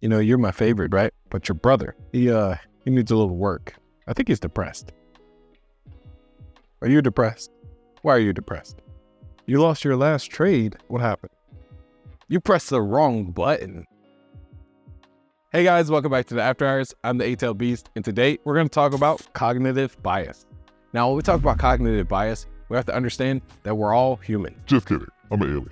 You know, you're my favorite, right? But your brother, he needs a little work. I think he's depressed. Are you depressed? Why are you depressed? You lost your last trade. What happened? You pressed the wrong button. Hey guys, welcome back to the After Hours. I'm the Aail Beast, and today we're going to talk about cognitive bias. Now, when we talk about cognitive bias, we have to understand that we're all human. Just kidding, I'm an alien.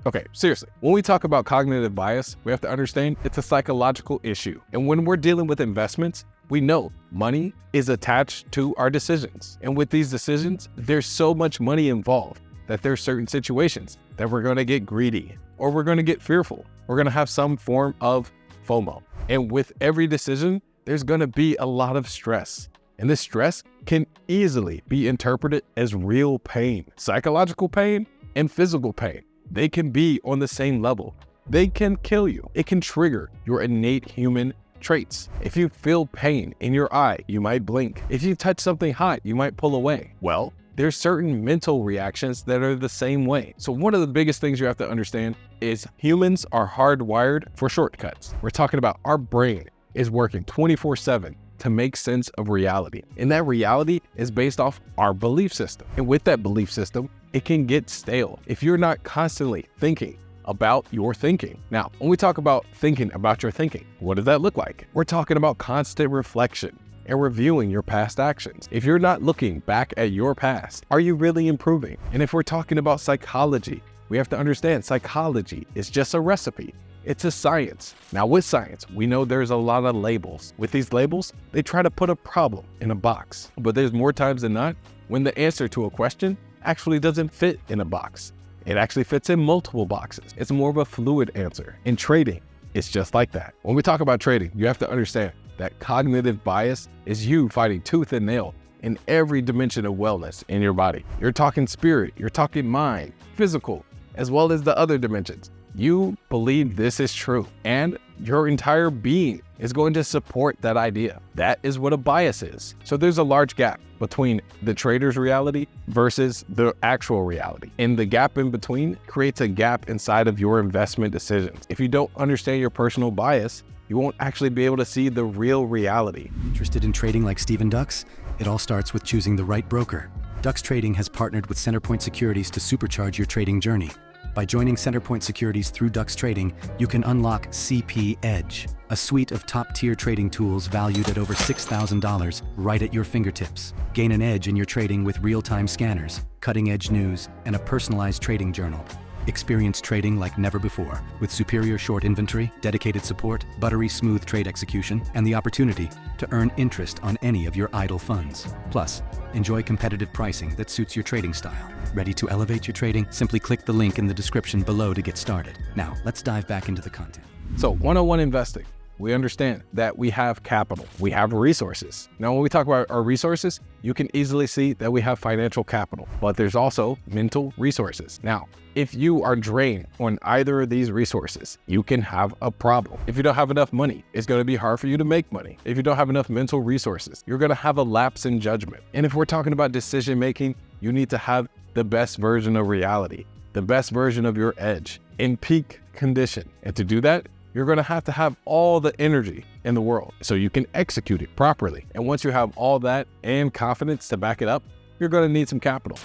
Okay, seriously, when we talk about cognitive bias, we have to understand it's a psychological issue. And when we're dealing with investments, we know money is attached to our decisions. And with these decisions, there's so much money involved that there's certain situations that we're going to get greedy, or we're going to get fearful. We're going to have some form of FOMO. And with every decision, there's going to be a lot of stress. And this stress can easily be interpreted as real pain, psychological pain and physical pain. They can be on the same level. They can kill you. It can trigger your innate human traits. If you feel pain in your eye, you might blink. If you touch something hot, you might pull away. Well, there's certain mental reactions that are the same way. So one of the biggest things you have to understand is humans are hardwired for shortcuts. We're talking about our brain is working 24/7 to make sense of reality. And that reality is based off our belief system. And with that belief system, it can get stale if you're not constantly thinking about your thinking. Now, when we talk about thinking about your thinking, what does that look like? We're talking about constant reflection and reviewing your past actions. If you're not looking back at your past, are you really improving? And if we're talking about psychology, we have to understand psychology is just a recipe. It's a science. Now with science, we know there's a lot of labels. With these labels, they try to put a problem in a box. But there's more times than not when the answer to a question actually doesn't fit in a box. It actually fits in multiple boxes. It's more of a fluid answer. In trading, it's just like that. When we talk about trading, you have to understand that cognitive bias is you fighting tooth and nail in every dimension of wellness in your body. You're talking spirit, you're talking mind, physical, as well as the other dimensions. You believe this is true, and your entire being is going to support that idea. That is what a bias is. So there's a large gap between the trader's reality versus the actual reality. And the gap in between creates a gap inside of your investment decisions. If you don't understand your personal bias, you won't actually be able to see the real reality. Interested in trading like Stephen Ducks? It all starts with choosing the right broker. Ducks Trading has partnered with Centerpoint Securities to supercharge your trading journey. By joining Centerpoint Securities through Ducks Trading, you can unlock CP Edge, a suite of top-tier trading tools valued at over $6,000 right at your fingertips. Gain an edge in your trading with real-time scanners, cutting-edge news, and a personalized trading journal. Experience trading like never before with superior short inventory, dedicated support, buttery smooth trade execution, and the opportunity to earn interest on any of your idle funds. Plus, enjoy competitive pricing that suits your trading style. Ready to elevate your trading? Simply click the link in the description below to get started. Now, let's dive back into the content. So 101 investing, we understand that we have capital, we have resources. Now, when we talk about our resources, you can easily see that we have financial capital, but there's also mental resources. Now, if you are drained on either of these resources, you can have a problem. If you don't have enough money, it's going to be hard for you to make money. If you don't have enough mental resources, you're going to have a lapse in judgment. And if we're talking about decision making, you need to have the best version of reality, the best version of your edge in peak condition. And to do that, you're going to have all the energy in the world so you can execute it properly. And once you have all that and confidence to back it up, you're going to need some capital.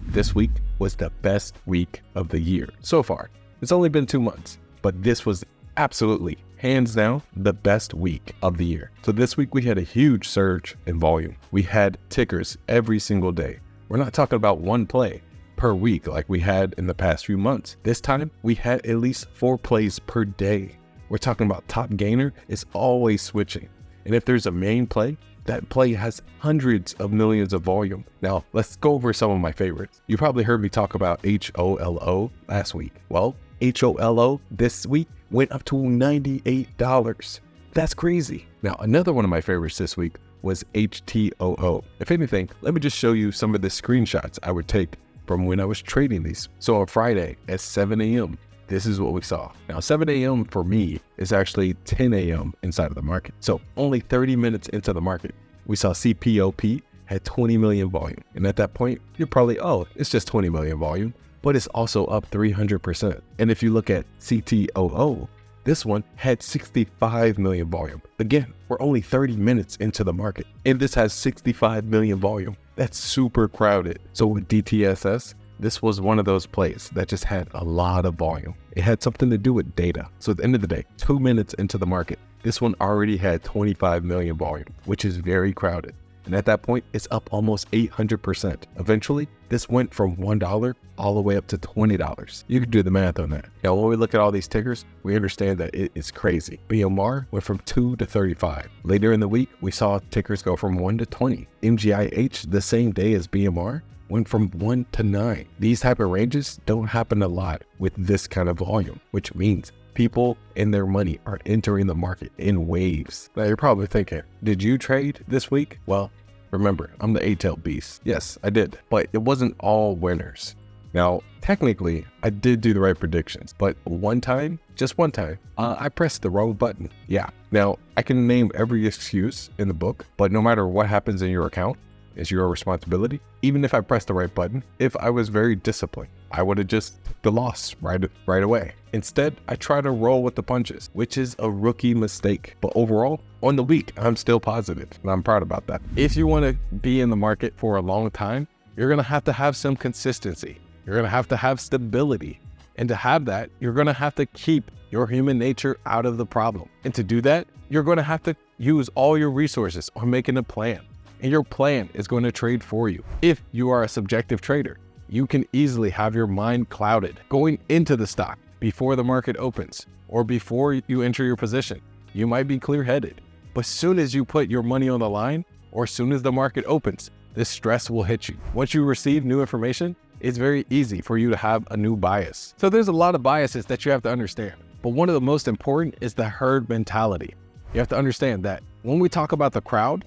This week was the best week of the year so far. It's only been 2 months, but this was absolutely, hands down, the best week of the year. So this week we had a huge surge in volume. We had tickers every single day. We're not talking about one play per week like we had in the past few months. This time we had at least 4 plays per day. We're talking about top gainer is always switching. And if there's a main play, that play has hundreds of millions of volume. Now, let's go over some of my favorites. You probably heard me talk about HOLO last week. Well, HOLO this week went up to $98. That's crazy. Now, another one of my favorites this week was HTOO. If anything, let me just show you some of the screenshots I would take from when I was trading these. So on Friday at 7 a.m., this is what we saw. Now 7 a.m. for me is actually 10 a.m. inside of the market. So only 30 minutes into the market, we saw CPOP had 20 million volume. And at that point, you're probably, oh, it's just 20 million volume, but it's also up 300%. And if you look at CTOO, This one had 65 million volume. Again, we're only 30 minutes into the market, and this has 65 million volume. That's super crowded. So with DTSS, this was one of those plays that just had a lot of volume. It had something to do with data. So at the end of the day, 2 minutes into the market, this one already had 25 million volume, which is very crowded. And at that point, it's up almost 800%. Eventually, this went from $1 all the way up to $20. You can do the math on that. Now, when we look at all these tickers, we understand that it is crazy. BMR went from 2 to 35. Later in the week, we saw tickers go from 1 to 20. MGIH, the same day as BMR, went from 1 to 9. These type of ranges don't happen a lot with this kind of volume, which means people and their money are entering the market in waves. Now you're probably thinking, did you trade this week? Well, remember, I'm the Aail Beast. Yes, I did, but it wasn't all winners. Now, technically, I did do the right predictions, but one time, just one time, I pressed the wrong button. Yeah. Now, I can name every excuse in the book, but no matter what happens in your account, it's your responsibility. Even if I pressed the right button, if I was very disciplined, I would have just took the loss right away. Instead, I try to roll with the punches, which is a rookie mistake. But overall, on the week, I'm still positive, and I'm proud about that. If you want to be in the market for a long time, you're going to have some consistency. You're going to have stability. And to have that, you're going to have to keep your human nature out of the problem. And to do that, you're going to have to use all your resources on making a plan. And your plan is going to trade for you. If you are a subjective trader, you can easily have your mind clouded going into the stock before the market opens or before you enter your position. You might be clear-headed, but as soon as you put your money on the line or as soon as the market opens, this stress will hit you. Once you receive new information, it's very easy for you to have a new bias. So there's a lot of biases that you have to understand, but one of the most important is the herd mentality. You have to understand that when we talk about the crowd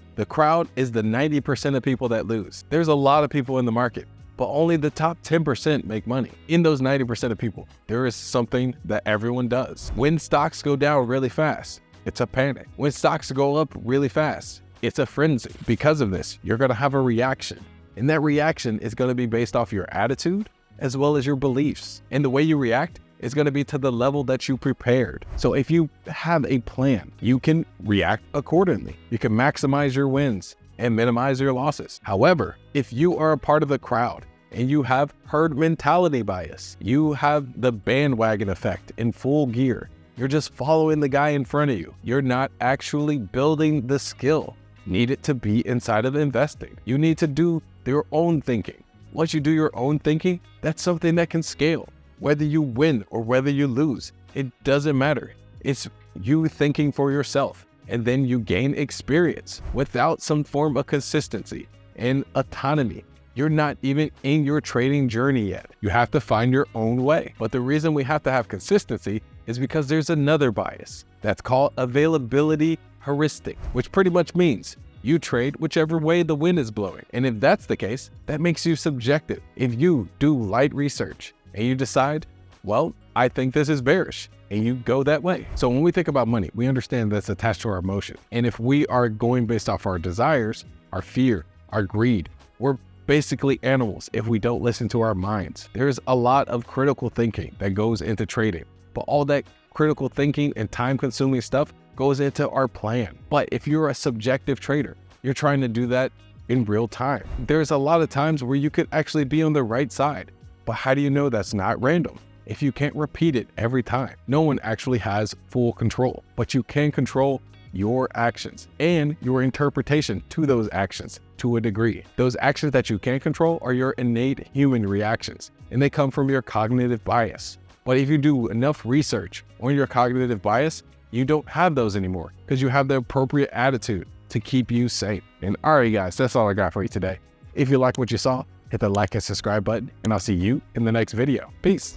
is the 90% of people that lose. There's a lot of people in the market, but only the top 10% make money. In those 90% of people, there is something that everyone does. When stocks go down really fast, it's a panic. When stocks go up really fast, it's a frenzy. Because of this, you're gonna have a reaction. And that reaction is gonna be based off your attitude as well as your beliefs. And the way you react is going to be to the level that you prepared. So if you have a plan, you can react accordingly. You can maximize your wins and minimize your losses. However, if you are a part of the crowd and you have herd mentality bias, you have the bandwagon effect in full gear. You're just following the guy in front of you. You're not actually building the skill needed to be inside of investing. You need to do your own thinking. Once you do your own thinking, that's something that can scale. Whether you win or whether you lose, it doesn't matter. It's you thinking for yourself, and then you gain experience. Without some form of consistency and autonomy, you're not even in your trading journey yet. You have to find your own way. But the reason we have to have consistency is because there's another bias that's called availability heuristic, which pretty much means you trade whichever way the wind is blowing. And if that's the case, that makes you subjective. If you do light research and you decide, well, I think this is bearish, and you go that way. So when we think about money, we understand that's attached to our emotion. And if we are going based off our desires, our fear, our greed, we're basically animals if we don't listen to our minds. There's a lot of critical thinking that goes into trading, but all that critical thinking and time-consuming stuff goes into our plan. But if you're a subjective trader, you're trying to do that in real time. There's a lot of times where you could actually be on the right side. But how do you know that's not random? If you can't repeat it every time, no one actually has full control, but you can control your actions and your interpretation to those actions to a degree. Those actions that you can control are your innate human reactions, and they come from your cognitive bias. But if you do enough research on your cognitive bias, you don't have those anymore because you have the appropriate attitude to keep you safe. And all right, guys, that's all I got for you today. If you like what you saw, hit the like and subscribe button, and I'll see you in the next video. Peace.